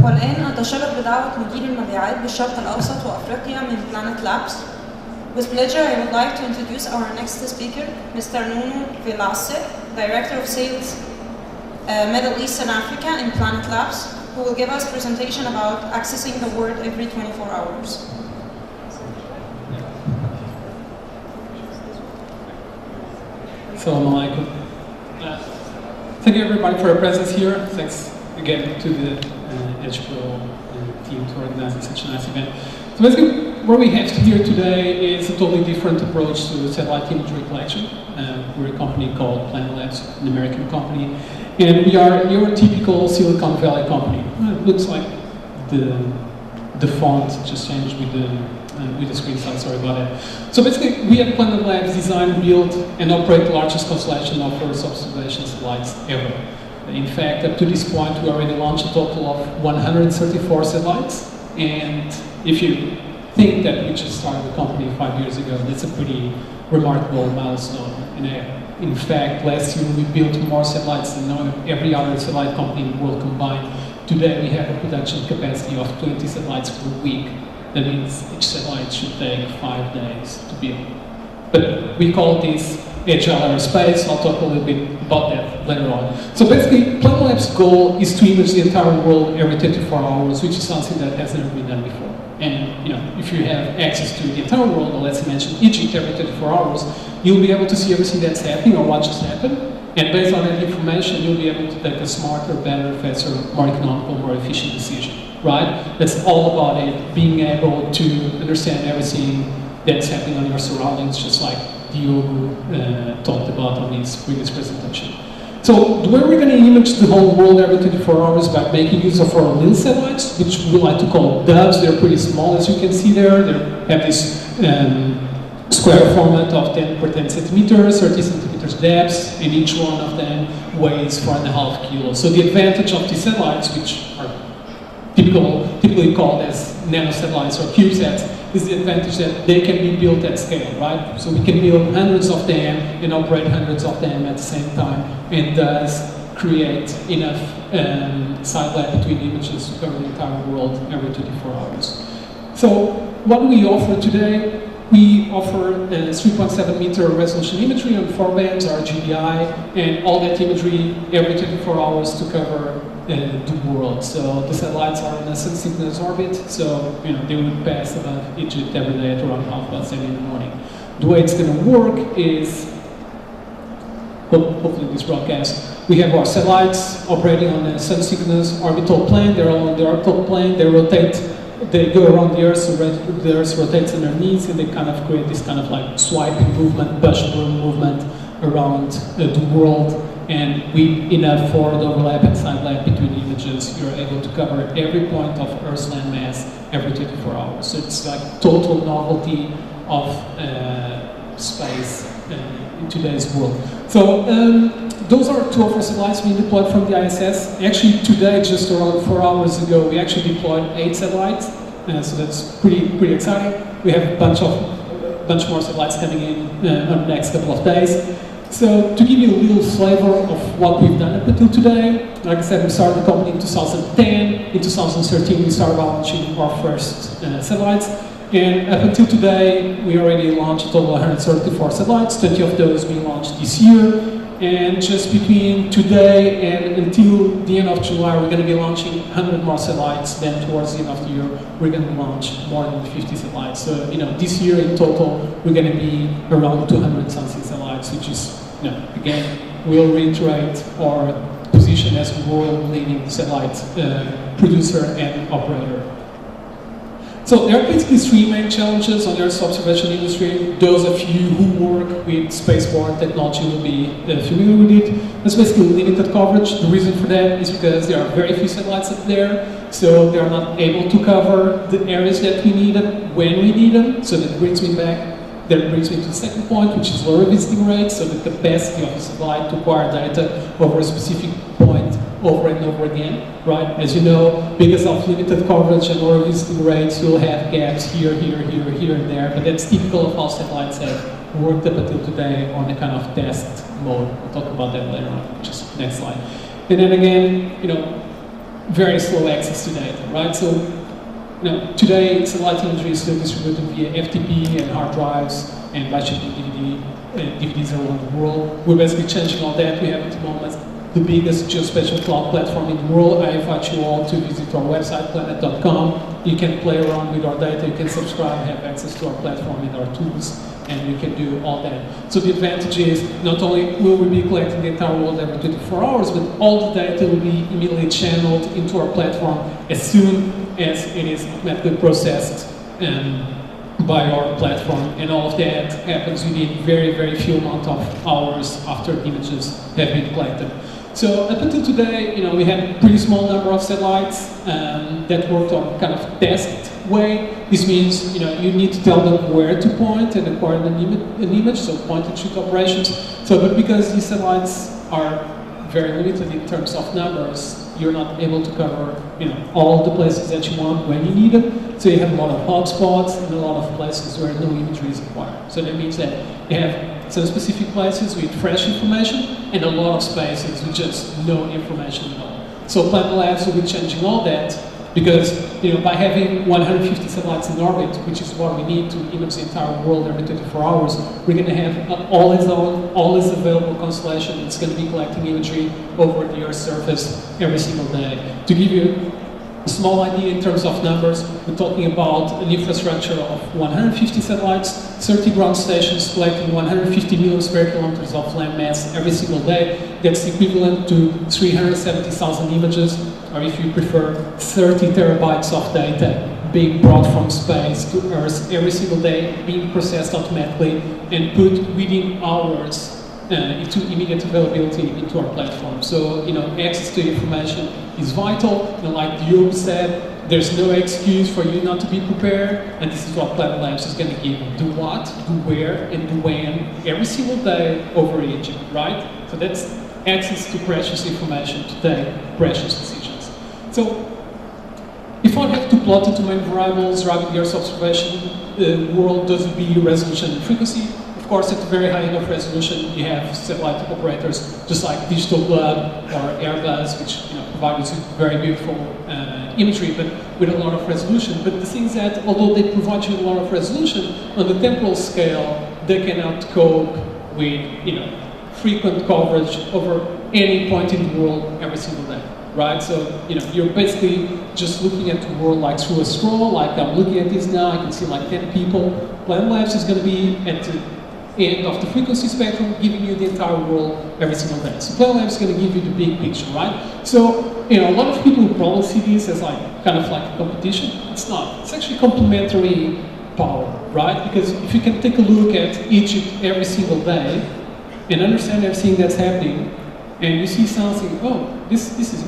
والآن أتشرف بدعوة مدير المبيعات بالشرق الأوسط وأفريقيا من Planet Labs. With pleasure, I would like to introduce our next speaker, Mr. Nuno Vilaca, Director of Sales, Middle East and Africa in Planet Labs, who will give us a presentation about accessing the world every 24 hours. Assalamu alaikum. Thank you everybody for your presence here. Thanks again to the HPro team for organizing such a nice event. So basically, what we have here today is a totally different approach to satellite imagery collection. We're a company called Planet Labs, an American company, and we are your typical Silicon Valley company. It looks like the font just changed with the screen size, sorry about that. So basically, we at Planet Labs design, build, and operate the largest constellation of Earth observation satellites ever. In fact, up to this point, we already launched a total of 134 satellites, and if you think that we just started the company 5 years ago, that's a pretty remarkable milestone. And in fact, last year we built more satellites than every other satellite company in the world combined. Today we have a production capacity of 20 satellites per week. That means each satellite should take 5 days to build. But we call this agile aerospace. I'll talk a little bit about that later on. So basically, Planet Labs' goal is to image the entire world every 24 hours, which is something that has never been done before. And if you have access to the entire world, or let's mention Egypt every 24 hours, you'll be able to see everything that's happening or what just happened. And based on that information, you'll be able to take a smarter, better, faster, more economical, more efficient decision. Right? That's all about it, being able to understand everything that's happening on your surroundings, just like Diogo talked about on his previous presentation. So the way we're going to image the whole world every 24 hours by making use of our little satellites, which we like to call doves. They're pretty small, as you can see there. They have this square format of 10 per 10 centimeters, 30 centimeters depth, and each one of them weighs 4.5 kilos. So the advantage of these satellites, which are typically called as nanosatellites or CubeSats, is the advantage that they can be built at scale, right? So we can build hundreds of them and operate hundreds of them at the same time, and thus create enough side lag between images to cover the entire world every 24 hours. So what do we offer today? We offer 3.7 meter resolution imagery on 4 bands, RGBI, and all that imagery every 24 hours to cover the world. So the satellites are in a sun-synchronous orbit, so they would pass above Egypt every day at around 7:30 in the morning. The way it's going to work is, hopefully this broadcast, we have our satellites operating on a sun-synchronous orbital plane. They're all on the orbital plane. They rotate. They go around the Earth, so the Earth rotates underneath, and they kind of create this kind of like swiping movement, bush broom movement around the world. And with enough forward overlap and side lag between images, you're able to cover every point of Earth's landmass every 24 hours. So it's like total novelty of space in today's world. So those are two of our satellites we deployed from the ISS. Actually, today, just around 4 hours ago, we actually deployed 8 satellites. So that's pretty exciting. We have a bunch more satellites coming in on the next couple of days. So to give you a little flavor of what we've done up until today, like I said, we started the company in 2010. In 2013, we started launching our first satellites. And up until today, we already launched a total of 134 satellites, 20 of those being launched this year. And just between today and until the end of July, we're going to be launching 100 more satellites. Then towards the end of the year, we're going to launch more than 50 satellites. So, this year in total, we're going to be around 200 something satellites, which is, again, we'll reiterate our position as world-leading satellite producer and operator. So there are basically 3 main challenges on the Earth observation industry. Those of you who work with spaceborne technology will be familiar with it. That's basically limited coverage. The reason for that is because there are very few satellites up there, so they are not able to cover the areas that we need them when we need them. So that brings me to the second point, which is low revisiting rate, so the capacity of the satellite to acquire data over a specific point over and over again, right? As you know, because of limited coverage and low revisiting rates, you'll have gaps here, and there, but that's typical of how satellites have worked up until today on a kind of test mode. We'll talk about that later on, just next slide. And then again, very slow access to data, right? So, today satellite imagery is still distributed via FTP and hard drives and by shipping DVDs around the world. We're basically changing all that. We have at the moment the biggest geospatial cloud platform in the world. I invite you all to visit our website, planet.com. You can play around with our data, you can subscribe, have access to our platform and our tools, and you can do all that. So the advantage is not only will we be collecting the entire world every 24 hours, but all the data will be immediately channeled into our platform as soon as it is automatically processed by our platform, and all of that happens within very, very few amount of hours after images have been collected. So up until today, we had a pretty small number of satellites that worked on kind of test way. This means you need to tell them where to point and acquire an image, so point and shoot operations. But because these satellites are very limited in terms of numbers, you're not able to cover all the places that you want when you need them. So you have a lot of hotspots and a lot of places where no imagery is acquired. So that means that you have some specific places with fresh information and a lot of spaces with just no information at all. So Planet Labs will be changing all that because by having 150 satellites in orbit, which is what we need to image the entire world every 24 hours, we're going to have all its available constellation. It's going to be collecting imagery over the Earth's surface every single day. To give you a small idea in terms of numbers, we're talking about an infrastructure of 150 satellites, 30 ground stations collecting 150 million square kilometers of land mass every single day. That's equivalent to 370,000 images, or if you prefer, 30 terabytes of data being brought from space to Earth every single day, being processed automatically and put within hours into immediate availability into our platform. So, access to information is vital. Like Diogo said, there's no excuse for you not to be prepared, and this is what Planet Labs is going to give. Do what, do where, and do when every single day over Egypt, right? So that's access to precious information to take precious decisions. So, if I have to plot the two main variables driving the Earth's observation, the world does be resolution and frequency. Of course, at the very high end of resolution, you have satellite operators, just like Digital Blood or Airbus, which provide us with very beautiful imagery, but with a lot of resolution. But the thing is that, although they provide you a lot of resolution, on the temporal scale, they cannot cope with frequent coverage over any point in the world every single day. Right, so you're basically just looking at the world like through a scroll. Like I'm looking at this now, I can see like 10 people. Planet Labs is going to be at the end of the frequency spectrum, giving you the entire world every single day. So Planet Labs is going to give you the big picture, right? So a lot of people will probably see this as kind of like a competition. It's not. It's actually complementary power, right? Because if you can take a look at Egypt every single day and understand everything that's happening, and you see something, this is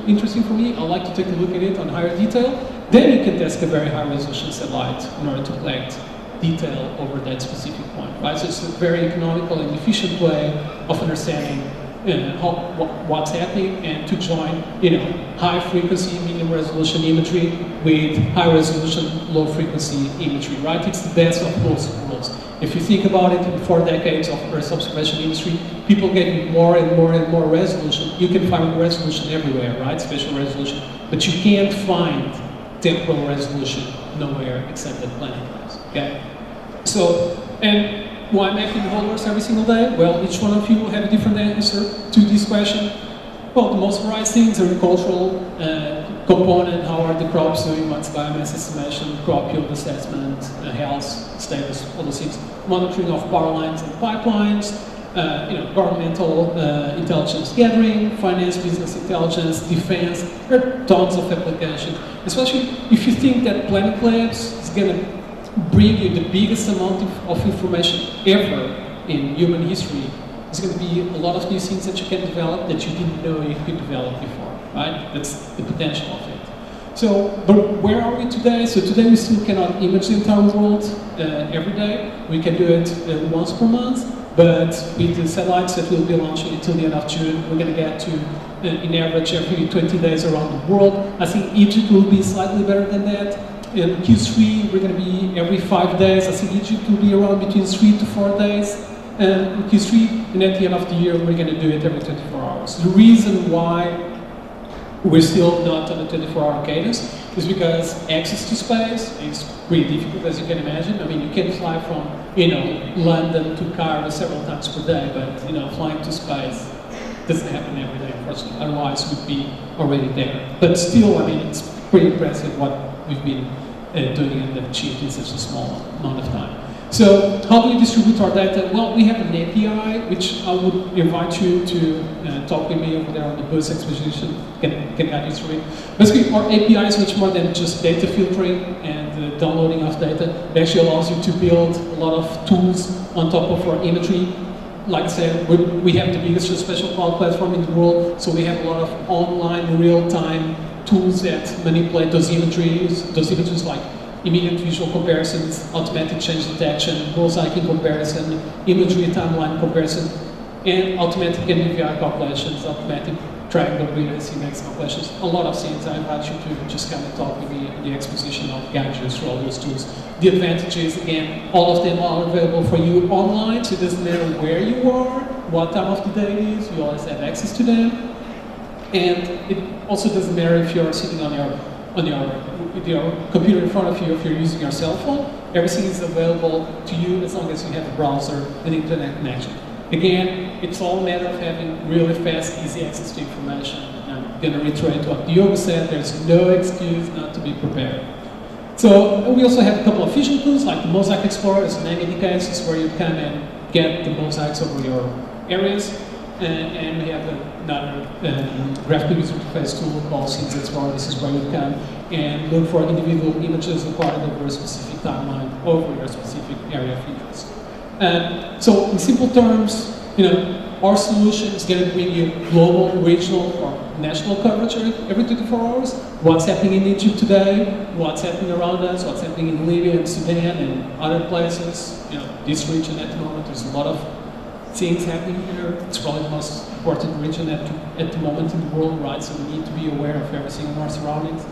interesting for me, I'd like to take a look at it on higher detail, then you can task a very high resolution satellite in order to collect detail over that specific point, right? So it's a very economical and efficient way of understanding what's happening and to join, high frequency, medium resolution imagery with high resolution, low frequency imagery, right? It's the best of both worlds. If you think about it, in 4 decades of Earth observation industry, people getting more and more and more resolution. You can find resolution everywhere, right? Spatial resolution. But you can't find temporal resolution nowhere except at Planet Labs, okay? So, and why mapping the whole Earth every single day? Well, each one of you will have a different answer to this question. Well, the most varied things are agricultural component, how are the crops doing, what's biomass estimation, crop yield assessment, health status, all those things, monitoring of power lines and pipelines, governmental intelligence gathering, finance, business intelligence, defense. There are tons of applications, especially if you think that Planet Labs is going to bring you the biggest amount of information ever in human history. There's going to be a lot of new things that you can develop that you didn't know you could develop before, right? That's the potential of it. So, but where are we today? So today we still cannot image the entire world every day. We can do it once per month, but with the satellites that we'll be launching until the end of June, we're going to get to, in average, every 20 days around the world. I think Egypt will be slightly better than that. In Q3, we're going to be every 5 days. I think Egypt will be around between 3 to 4 days. In Q3, and at the end of the year, we're going to do it every 24 hours. The reason why we're still not on the 24-hour cadence is because access to space is pretty difficult, as you can imagine. I mean, you can fly from, London to Cairo several times per day, but, flying to space doesn't happen every day, unfortunately. Otherwise, we'd be already there. But still, I mean, it's pretty impressive what we've been doing and achieved in such a small amount of time. So how do we distribute our data? Well, we have an API, which I would invite you to talk with me over there on the bus exposition, can guide you through it. Basically, our API is much more than just data filtering and downloading of data. It actually allows you to build a lot of tools on top of our imagery. Like I said, we have the biggest geospatial cloud platform in the world, so we have a lot of online, real-time tools that manipulate those images like immediate visual comparisons, automatic change detection, mosaicing comparison, imagery timeline comparison, and automatic NVI calculations, automatic triangle grid index calculations, a lot of things. I invite you to just kind of talk with me in the exposition of guide you through all those tools. The advantage is, again, all of them are available for you online, so it doesn't matter where you are, what time of the day it is, you always have access to them. And it also doesn't matter if you're sitting with your computer in front of you, if you're using your cell phone, everything is available to you as long as you have a browser and internet connection. Again, it's all a matter of having really fast, easy access to information. I'm going to reiterate what Diogo said, there's no excuse not to be prepared. So we also have a couple of vision tools like the Mosaic Explorer, as the name indicates, is where you come and get the mosaics over your areas. And we have another graphical user interface tool called Scenes Explorer. This is where you come and look for individual images required over a specific timeline over your specific area of interest. So in simple terms, our solution is going to bring you global, regional, or national coverage every 24 hours. What's happening in Egypt today, what's happening around us, what's happening in Libya and Sudan and other places. This region at the moment, there's a lot of things happening here. It's probably the most important region at the moment in the world, right? So we need to be aware of everything in our surroundings.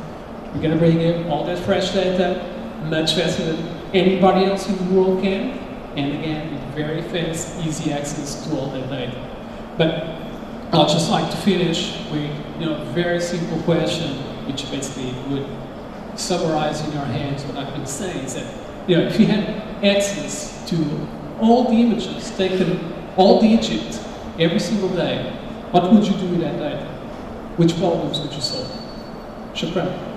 We're going to bring in all that fresh data much faster than anybody else in the world can. And again, with very fast, easy access to all that data. But I'd just like to finish with a very simple question, which basically would summarize in your hands what I've been saying, is that if you had access to all the images taken all the Egypt every single day, what would you do with that data? Which problems would you solve? Shukran.